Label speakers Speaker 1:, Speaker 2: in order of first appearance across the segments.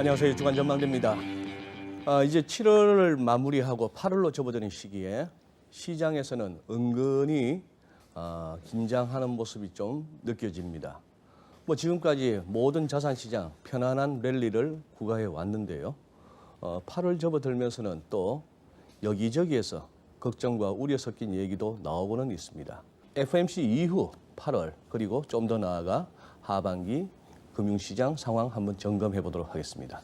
Speaker 1: 안녕하세요. 주간 전망대입니다. 이제 7월을 마무리하고 8월로 접어드는 시기에 시장에서는 은근히 긴장하는 모습이 좀 느껴집니다. 지금까지 모든 자산시장 편안한 랠리를 구가해 왔는데요. 8월 접어들면서는 또 여기저기에서 걱정과 우려 섞인 얘기도 나오고는 있습니다. FOMC 이후 8월 그리고 좀 더 나아가 하반기 금융시장 상황 한번 점검해 보도록 하겠습니다.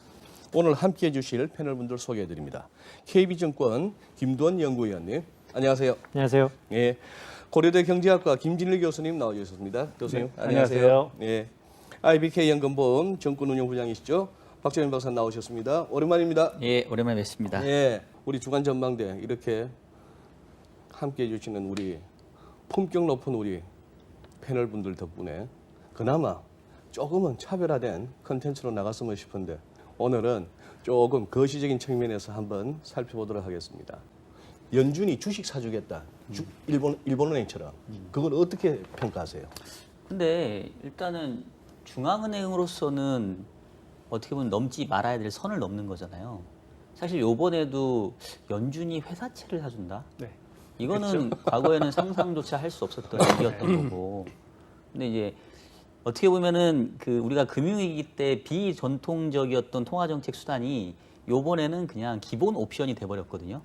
Speaker 1: 오늘 함께해 주실 패널분들 소개해 드립니다. KB증권 김두원 연구위원님, 안녕하세요.
Speaker 2: 안녕하세요.
Speaker 1: 예, 고려대 경제학과 김진일 교수님 나와주셨습니다. 교수님,
Speaker 2: 네, 안녕하세요.
Speaker 1: 예, IBK 연금보험 정권운용부장이시죠. 박정현 박사 나오셨습니다. 오랜만입니다.
Speaker 3: 예, 오랜만에 뵙습니다.
Speaker 1: 예, 우리 주간 전망대 이렇게 함께해 주시는 우리 품격 높은 우리 패널분들 덕분에 그나마 조금은 차별화된 컨텐츠로 나갔으면 싶은데 오늘은 조금 거시적인 측면에서 한번 살펴보도록 하겠습니다. 연준이 주식 사주겠다. 일본은행처럼. 그걸 어떻게 평가하세요?
Speaker 3: 근데 일단은 중앙은행으로서는 어떻게 보면 넘지 말아야 될 선을 넘는 거잖아요. 사실 요번에도 연준이 회사채를 사준다?
Speaker 2: 네.
Speaker 3: 이거는 과거에는 상상조차 할 수 없었던 일이었던 거고. 근데 이제 어떻게 보면은 우리가 금융위기 때 비전통적이었던 통화정책 수단이 요번에는 그냥 기본 옵션이 돼버렸거든요.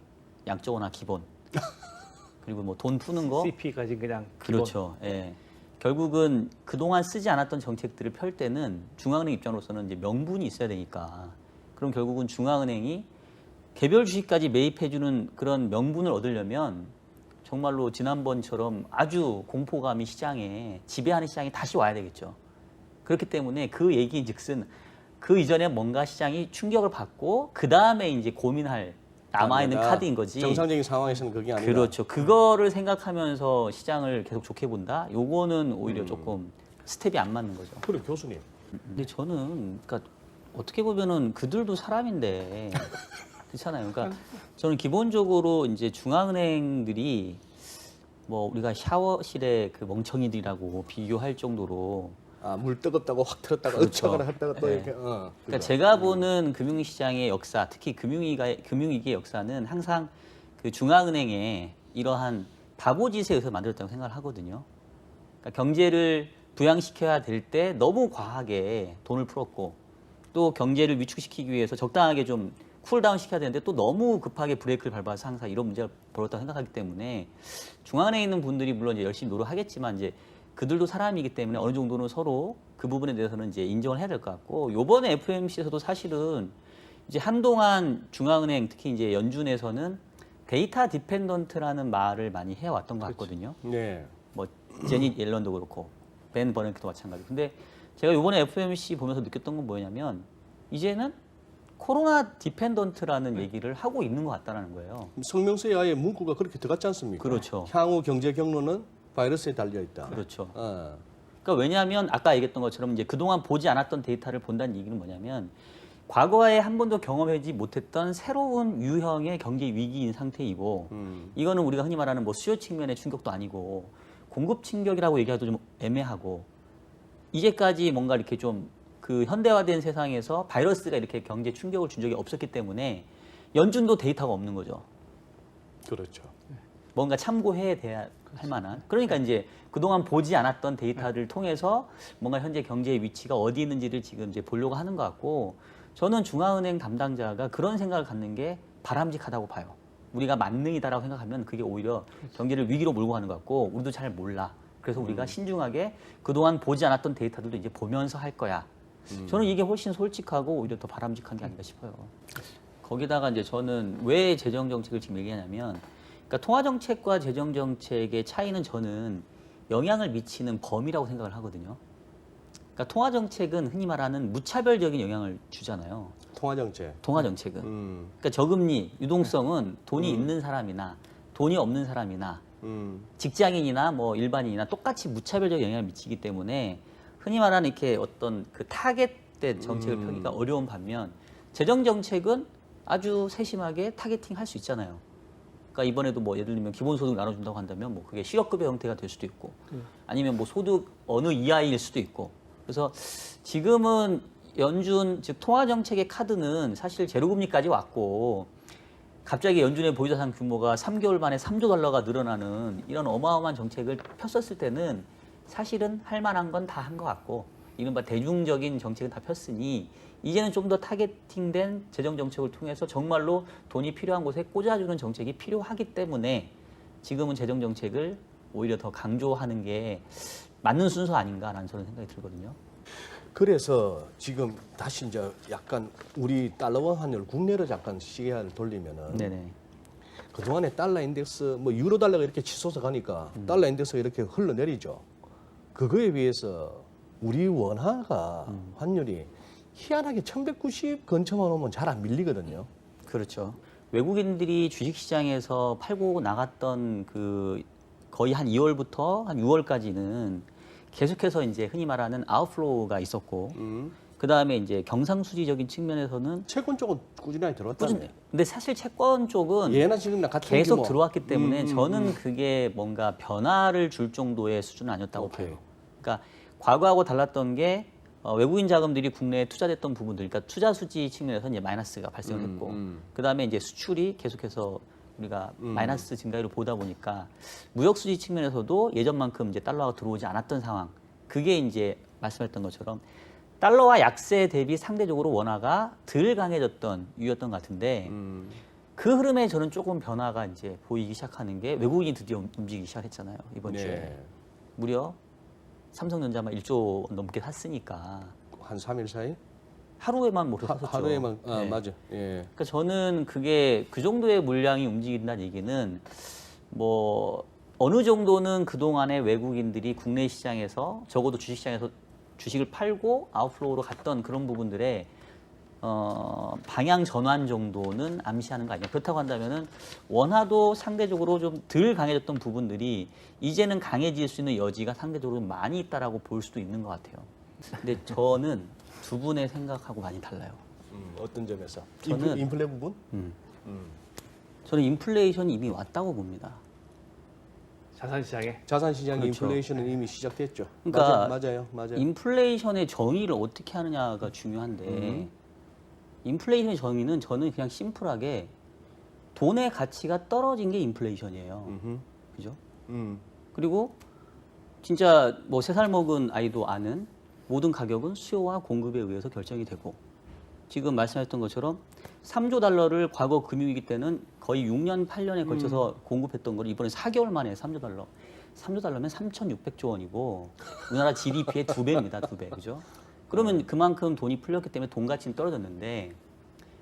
Speaker 3: 양적 완화 기본. 그리고 뭐 돈 푸는 거.
Speaker 2: CP까지 그냥 기본.
Speaker 3: 그렇죠. 예. 결국은 그동안 쓰지 않았던 정책들을 펼 때는 중앙은행 입장으로서는 이제 명분이 있어야 되니까. 그럼 결국은 중앙은행이 개별 주식까지 매입해주는 그런 명분을 얻으려면 정말로 지난번처럼 아주 공포감이 시장에 지배하는 시장이 다시 와야 되겠죠. 그렇기 때문에 그 얘기인즉슨 그 이전에 뭔가 시장이 충격을 받고 그 다음에 이제 고민할 남아있는 카드인 거지.
Speaker 1: 정상적인 상황에서는 그게 아니라.
Speaker 3: 그렇죠. 그거를 생각하면서 시장을 계속 좋게 본다. 요거는 오히려 조금 스텝이 안 맞는 거죠.
Speaker 1: 그래 교수님.
Speaker 3: 근데 저는 그러니까 어떻게 보면은 그들도 사람인데 그렇잖아요. 그러니까 저는 기본적으로 이제 중앙은행들이 뭐 우리가 샤워실의 그 멍청이들이라고 비교할 정도로
Speaker 1: 물 뜨겁다고 확 틀었다가
Speaker 3: 그렇죠.
Speaker 1: 어쩌거나 했다가 또
Speaker 3: 네.
Speaker 1: 이렇게.
Speaker 3: 그러니까 제가 보는 금융시장의 역사, 특히 금융위기의 역사는 항상 그 중앙은행의 이러한 바보짓에 의해서 만들었다고 생각을 하거든요. 그러니까 경제를 부양시켜야 될 때 너무 과하게 돈을 풀었고 또 경제를 위축시키기 위해서 적당하게 좀 쿨다운 시켜야 되는데 또 너무 급하게 브레이크를 밟아서 항상 이런 문제가 벌어졌다고 생각하기 때문에 중앙은행에 있는 분들이 물론 이제 열심히 노력하겠지만 이제 그들도 사람이기 때문에 어느 정도는 서로 그 부분에 대해서는 이제 인정을 해야 될 것 같고 요번에 FOMC에서도 사실은 이제 한동안 중앙은행 특히 이제 연준에서는 데이터 디펜던트라는 말을 많이 해왔던 것 같거든요.
Speaker 1: 네.
Speaker 3: 뭐 제닛 옐런도 그렇고 벤 버냉크도 마찬가지. 근데 제가 요번에 FOMC 보면서 느꼈던 건 뭐냐면 이제는 코로나 디펜던트라는 얘기를 하고 있는 것 같다는 거예요.
Speaker 1: 성명서에 아예 문구가 그렇게 들어갔지 않습니까?
Speaker 3: 그렇죠.
Speaker 1: 향후 경제 경로는 바이러스에 달려 있다.
Speaker 3: 그렇죠.
Speaker 1: 어.
Speaker 3: 그러니까 왜냐하면 아까 얘기했던 것처럼 이제 그동안 보지 않았던 데이터를 본다는 얘기는 뭐냐면 과거에 한 번도 경험하지 못했던 새로운 유형의 경제 위기인 상태이고 이거는 우리가 흔히 말하는 뭐 수요 측면의 충격도 아니고 공급 충격이라고 얘기하기도 좀 애매하고 이제까지 뭔가 이렇게 좀 그 현대화된 세상에서 바이러스가 이렇게 경제 충격을 준 적이 없었기 때문에 연준도 데이터가 없는 거죠.
Speaker 1: 그렇죠.
Speaker 3: 뭔가 참고해야 돼야 할 만한. 그러니까 이제 그동안 보지 않았던 데이터를 통해서 뭔가 현재 경제의 위치가 어디 있는지를 지금 이제 보려고 하는 것 같고 저는 중앙은행 담당자가 그런 생각을 갖는 게 바람직하다고 봐요. 우리가 만능이다라고 생각하면 그게 오히려 경제를 위기로 몰고 가는 것 같고 우리도 잘 몰라. 그래서 우리가 신중하게 그동안 보지 않았던 데이터들도 이제 보면서 할 거야. 저는 이게 훨씬 솔직하고 오히려 더 바람직한 게 아닌가 싶어요. 거기다가 이제 저는 왜 재정정책을 지금 얘기하냐면 그러니까 통화정책과 재정정책의 차이는 저는 영향을 미치는 범위라고 생각을 하거든요. 그러니까 통화정책은 흔히 말하는 무차별적인 영향을 주잖아요.
Speaker 1: 통화정책.
Speaker 3: 통화정책은. 그러니까 저금리, 유동성은 돈이 있는 사람이나 돈이 없는 사람이나 직장인이나 뭐 일반인이나 똑같이 무차별적 영향을 미치기 때문에 흔히 말하는 이렇게 어떤 그 타겟된 정책을 펴기가 어려운 반면 재정정책은 아주 세심하게 타겟팅 할 수 있잖아요. 그러니까 이번에도 뭐 예를 들면 기본소득 나눠준다고 한다면 뭐 그게 실업급여 형태가 될 수도 있고 아니면 뭐 소득 어느 이하일 수도 있고 그래서 지금은 연준 즉 통화 정책의 카드는 사실 제로금리까지 왔고 갑자기 연준의 보유자산 규모가 3개월 만에 3조 달러가 늘어나는 이런 어마어마한 정책을 폈었을 때는 사실은 할 만한 건 다 한 것 같고 이른바 대중적인 정책은 다 폈으니 이제는 좀 더 타겟팅된 재정 정책을 통해서 정말로 돈이 필요한 곳에 꽂아주는 정책이 필요하기 때문에 지금은 재정 정책을 오히려 더 강조하는 게 맞는 순서 아닌가라는 저는 생각이 들거든요.
Speaker 1: 그래서 지금 다시 이제 약간 우리 달러원 환율 국내로 잠깐 시계를 돌리면은
Speaker 3: 네네.
Speaker 1: 그동안에 달러 인덱스 뭐 유로 달러가 이렇게 치솟아 가니까 달러 인덱스가 이렇게 흘러내리죠. 그거에 비해서 우리 원화가 환율이 희한하게 1190 근처만 오면 잘 안 밀리거든요.
Speaker 3: 그렇죠. 외국인들이 주식시장에서 팔고 나갔던 그 거의 한 2월부터 한 6월까지는 계속해서 이제 흔히 말하는 아웃플로우가 있었고 그 다음에 이제 경상수지적인 측면에서는
Speaker 1: 채권 쪽은 꾸준하게 들어왔다네.
Speaker 3: 근데 사실 채권 쪽은
Speaker 1: 예나 지금이나 같은
Speaker 3: 계속
Speaker 1: 규모.
Speaker 3: 들어왔기 때문에 저는 그게 뭔가 변화를 줄 정도의 수준은 아니었다고
Speaker 1: 오케이.
Speaker 3: 봐요. 그러니까 과거하고 달랐던 게 외국인 자금들이 국내에 투자됐던 부분들, 그러니까 투자 수지 측면에서 이제 마이너스가 발생했고, 그 다음에 이제 수출이 계속해서 우리가 마이너스 증가율을 보다 보니까 무역 수지 측면에서도 예전만큼 이제 달러가 들어오지 않았던 상황. 그게 이제 말씀했던 것처럼 달러와 약세 대비 상대적으로 원화가 덜 강해졌던 이유였던 것 같은데 그 흐름에 저는 조금 변화가 이제 보이기 시작하는 게 외국인이 드디어 움직이기 시작했잖아요 이번
Speaker 1: 네.
Speaker 3: 주에 무려 삼성전자만 1조 넘게 샀으니까
Speaker 1: 한 3일 사이?
Speaker 3: 하루에만 몰려 샀었죠.
Speaker 1: 하루에만
Speaker 3: 네.
Speaker 1: 맞아. 예.
Speaker 3: 그러니까 저는 그게 그 정도의 물량이 움직인다는 얘기는 뭐 어느 정도는 그 동안에 외국인들이 국내 시장에서 적어도 주식시장에서 주식을 팔고 아웃플로우로 갔던 그런 부분들의 방향 전환 정도는 암시하는 거 아니냐. 그렇다고 한다면은 원화도 상대적으로 좀 덜 강해졌던 부분들이 이제는 강해질 수 있는 여지가 상대적으로 많이 있다라고 볼 수도 있는 것 같아요. 근데 저는 두 분의 생각하고 많이 달라요.
Speaker 1: 어떤 점에서?
Speaker 3: 저는-
Speaker 1: 인플레 부분?
Speaker 3: 저는 인플레이션이 이미 왔다고 봅니다.
Speaker 2: 자산시장에
Speaker 1: 자산 시장
Speaker 3: 그렇죠.
Speaker 1: 인플레이션은 이미 시작됐죠.
Speaker 3: 그러니까
Speaker 1: 맞아요.
Speaker 3: 인플레이션의 정의를 어떻게 하느냐가 중요한데 인플레이션의 정의는 저는 그냥 심플하게 돈의 가치가 떨어진 게 인플레이션이에요. 그죠? 그리고 진짜 뭐 3살 먹은 아이도 아는 모든 가격은 수요와 공급에 의해서 결정이 되고 지금 말씀하셨던 것처럼 3조 달러를 과거 금융위기 때는 거의 6년, 8년에 걸쳐서 공급했던 걸 이번에 4개월 만에 3조 달러. 3조 달러면 3,600조 원이고 우리나라 GDP의 2배입니다. 2배. 그죠? 그러면 그만큼 돈이 풀렸기 때문에 돈 가치는 떨어졌는데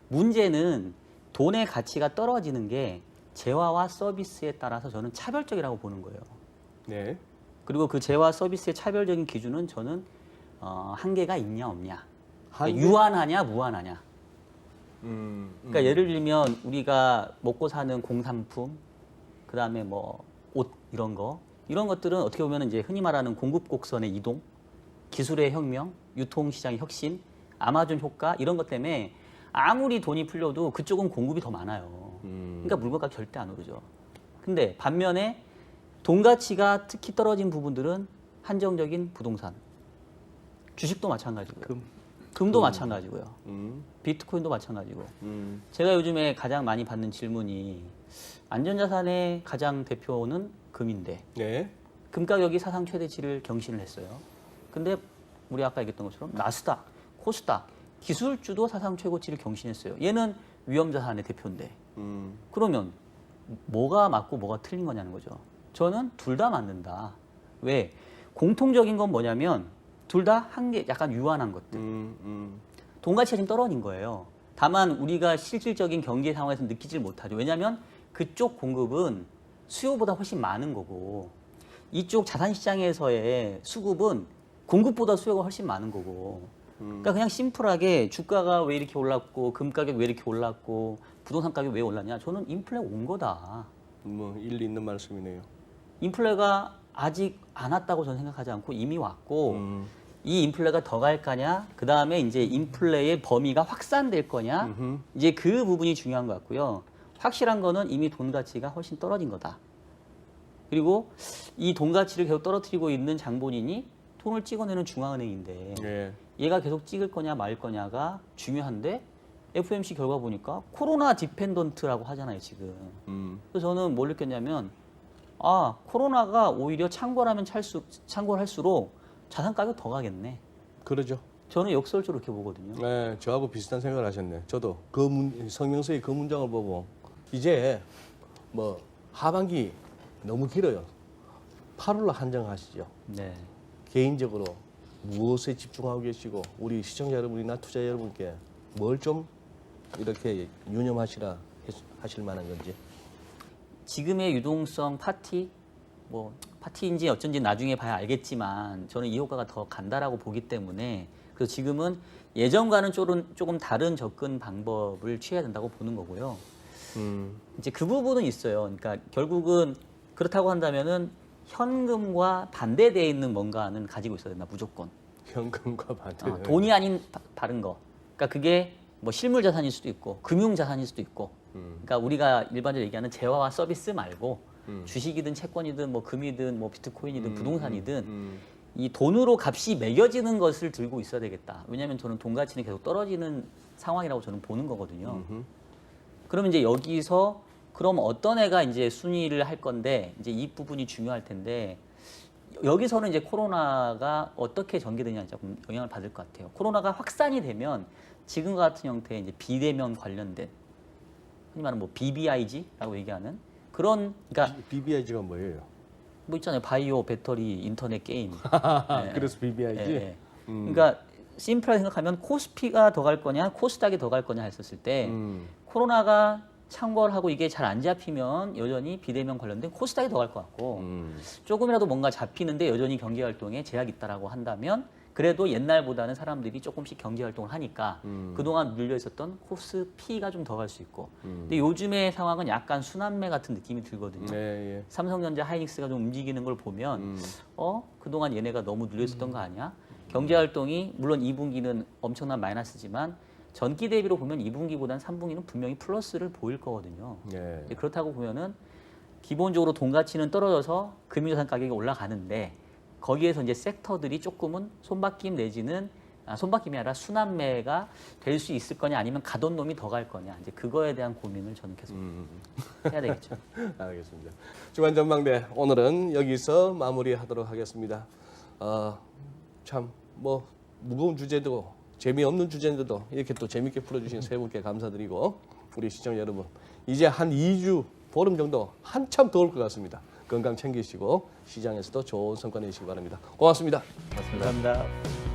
Speaker 3: 문제는 돈의 가치가 떨어지는 게 재화와 서비스에 따라서 저는 차별적이라고 보는 거예요.
Speaker 1: 네.
Speaker 3: 그리고 그 재화 서비스의 차별적인 기준은 저는 한계가 있냐 없냐.
Speaker 1: 한계?
Speaker 3: 유한하냐 무한하냐. 그러니까 예를 들면 우리가 먹고 사는 공산품, 그 다음에 뭐 옷 이런 것들은 어떻게 보면 이제 흔히 말하는 공급 곡선의 이동, 기술의 혁명, 유통시장의 혁신, 아마존 효과 이런 것 때문에 아무리 돈이 풀려도 그쪽은 공급이 더 많아요. 그러니까 물건가 절대 안 오르죠. 근데 반면에 돈 가치가 특히 떨어진 부분들은 한정적인 부동산, 주식도 마찬가지고요. 금도 마찬가지고요. 비트코인도 마찬가지고. 제가 요즘에 가장 많이 받는 질문이 안전자산의 가장 대표는 금인데
Speaker 1: 네.
Speaker 3: 금 가격이 사상 최대치를 경신을 했어요. 근데 우리 아까 얘기했던 것처럼 나스닥, 코스닥, 기술주도 사상 최고치를 경신했어요. 얘는 위험자산의 대표인데 그러면 뭐가 맞고 뭐가 틀린 거냐는 거죠. 저는 둘 다 맞는다. 왜? 공통적인 건 뭐냐면 둘 다 한계 약간 유한한 것들. 돈 가치가 지금 떨어진 거예요. 다만 우리가 실질적인 경제 상황에서 느끼질 못하죠. 왜냐하면 그쪽 공급은 수요보다 훨씬 많은 거고 이쪽 자산시장에서의 수급은 공급보다 수요가 훨씬 많은 거고 그러니까 그냥 심플하게 주가가 왜 이렇게 올랐고 금 가격 왜 이렇게 올랐고 부동산 가격 왜 올랐냐. 저는 인플레 온 거다.
Speaker 1: 뭐 일리 있는 말씀이네요.
Speaker 3: 인플레가 아직 안 왔다고 저는 생각하지 않고 이미 왔고 이 인플레가 더 갈 거냐, 그 다음에 이제 인플레의 범위가 확산될 거냐, 이제 그 부분이 중요한 것 같고요. 확실한 거는 이미 돈 가치가 훨씬 떨어진 거다. 그리고 이 돈 가치를 계속 떨어뜨리고 있는 장본인이 돈을 찍어내는 중앙은행인데
Speaker 1: 예.
Speaker 3: 얘가 계속 찍을 거냐 말 거냐가 중요한데 FOMC 결과 보니까 코로나 디펜던트라고 하잖아요 지금. 그래서 저는 뭘 느꼈냐면 아 코로나가 오히려 창궐하면 창궐할수록 자산 가격 더 가겠네.
Speaker 1: 그러죠.
Speaker 3: 저는 역설적으로 이렇게 보거든요.
Speaker 1: 네, 저하고 비슷한 생각을 하셨네. 저도 성명서의 그 문장을 보고 이제 뭐 하반기 너무 길어요. 8월로 한정하시죠.
Speaker 3: 네.
Speaker 1: 개인적으로 무엇에 집중하고 계시고 우리 시청자 여러분이나 투자 여러분께 뭘 좀 이렇게 유념하시라 하실 만한 건지.
Speaker 3: 지금의 유동성 파티 뭐 파티인지 어쩐지 나중에 봐야 알겠지만 저는 이 효과가 더 간다라고 보기 때문에 그래서 지금은 예전과는 조금 다른 접근 방법을 취해야 된다고 보는 거고요. 이제 그 부분은 있어요. 그러니까 결국은 그렇다고 한다면은 현금과 반대되어 있는 뭔가는 가지고 있어야 된다 무조건.
Speaker 1: 현금과 반대.
Speaker 3: 돈이 아닌 다른 거. 그러니까 그게 뭐 실물 자산일 수도 있고 금융 자산일 수도 있고. 그러니까 우리가 일반적으로 얘기하는 재화와 서비스 말고 주식이든 채권이든 뭐 금이든 뭐 비트코인이든 부동산이든 이 돈으로 값이 매겨지는 것을 들고 있어야 되겠다. 왜냐하면 저는 돈 가치는 계속 떨어지는 상황이라고 저는 보는 거거든요. 그러면 이제 여기서 그럼 어떤 애가 이제 순위를 할 건데 이제 이 부분이 중요할 텐데 여기서는 이제 코로나가 어떻게 전개되냐에 조금 영향을 받을 것 같아요. 코로나가 확산이 되면 지금과 같은 형태의 이제 비대면 관련된 흔히 말하는 뭐 BBIG라고 얘기하는 그런 그러니까
Speaker 1: BBIG가 뭐예요?
Speaker 3: 뭐 있잖아요. 바이오, 배터리, 인터넷 게임. 네.
Speaker 1: 그래서 BBIG.
Speaker 3: 네. 그러니까 심플하게 생각하면 코스피가 더 갈 거냐, 코스닥이 더 갈 거냐 했었을 때 코로나가 창궐하고 이게 잘 안 잡히면 여전히 비대면 관련된 코스닥이 더 갈 것 같고 조금이라도 뭔가 잡히는데 여전히 경제 활동에 제약이 있다라고 한다면 그래도 옛날보다는 사람들이 조금씩 경제 활동을 하니까 그동안 눌려 있었던 코스피가 좀 더 갈 수 있고 근데 요즘의 상황은 약간 순환매 같은 느낌이 들거든요.
Speaker 1: 네, 예.
Speaker 3: 삼성전자, 하이닉스가 좀 움직이는 걸 보면 그동안 얘네가 너무 눌려 있었던 거 아니야? 경제 활동이 물론 2분기는 엄청난 마이너스지만 전기 대비로 보면 2분기보다는 3분기는 분명히 플러스를 보일 거거든요.
Speaker 1: 예.
Speaker 3: 이제 그렇다고 보면은 기본적으로 돈 가치는 떨어져서 금융자산 가격이 올라가는데 거기에서 이제 섹터들이 조금은 손바뀜 내지는 손바뀜이 아니라 순환매가 될 수 있을 거냐 아니면 가던 놈이 더 갈 거냐 이제 그거에 대한 고민을 저는 계속 해야 되겠죠.
Speaker 1: 알겠습니다. 주간 전망대 오늘은 여기서 마무리하도록 하겠습니다. 참 뭐 무거운 주제도 재미없는 주제인데도 이렇게 또 재밌게 풀어주신 세 분께 감사드리고 우리 시청자 여러분 이제 한 2주 보름 정도 한참 더울 것 같습니다. 건강 챙기시고 시장에서도 좋은 성과 내시기 바랍니다. 고맙습니다.
Speaker 3: 감사합니다.